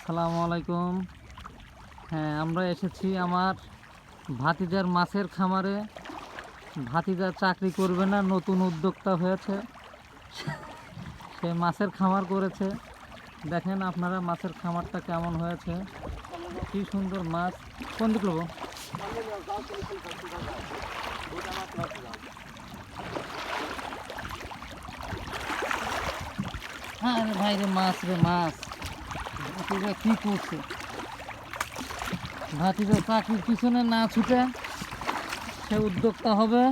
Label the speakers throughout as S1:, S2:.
S1: আসসালামু আলাইকুম। হ্যাঁ, আমরা এসেছি আমার ভাতিজার মাছের খামারে। ভাতিজা চাকরি করবে না, নতুন উদ্যোক্তা হয়েছে, সে মাছের খামার করেছে। দেখেন আপনারা মাছের খামারটা কেমন হয়েছে, কি সুন্দর মাছ। কোন দিক লোক? হ্যাঁ রে ভাই রে, মাছ রে মাছ। ভাতিজা কি করছে? ভাতিজা চাকরির পিছনে না ছুটে সে উদ্যোক্তা হবে।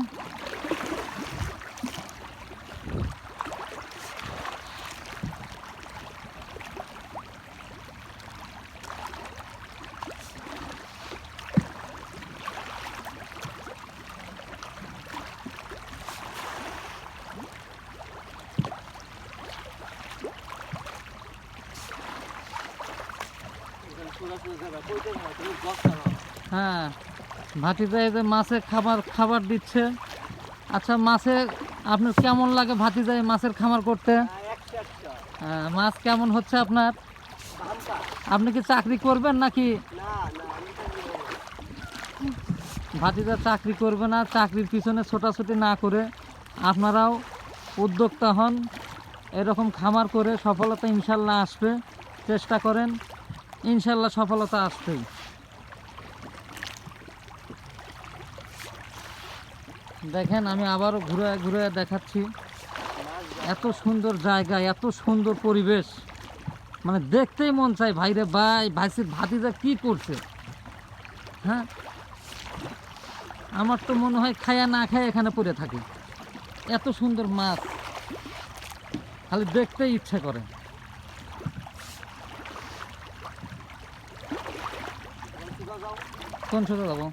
S1: হ্যাঁ, ভাতিজা এই যে মাছে খাবার দিচ্ছে। আচ্ছা, মাছে আপনার কেমন লাগে ভাতিজা এই মাছের খামার করতে? মাছ কেমন হচ্ছে আপনার? আপনি কি চাকরি করবেন নাকি? ভাতিজা চাকরি করবে না, চাকরির পিছনে ছোটাছুটি না করে আপনারাও উদ্যোক্তা হন। এরকম খামার করে সফলতা ইনশাল্লাহ আসবে। চেষ্টা করেন, ইনশাল্লাহ সফলতা আসবেই। দেখেন, আমি আবারও ঘুরে ঘুরে দেখাচ্ছি। এত সুন্দর জায়গা, এত সুন্দর পরিবেশ, মানে দেখতেই মন চায়। ভাইরে ভাই, ভাতিজা কি করছে? হ্যাঁ, আমার তো মনে হয় খায়া না খায় এখানে পড়ে থাকে। এত সুন্দর মাছ, খালি দেখতেই ইচ্ছা করে। কোন ছোট যাবো?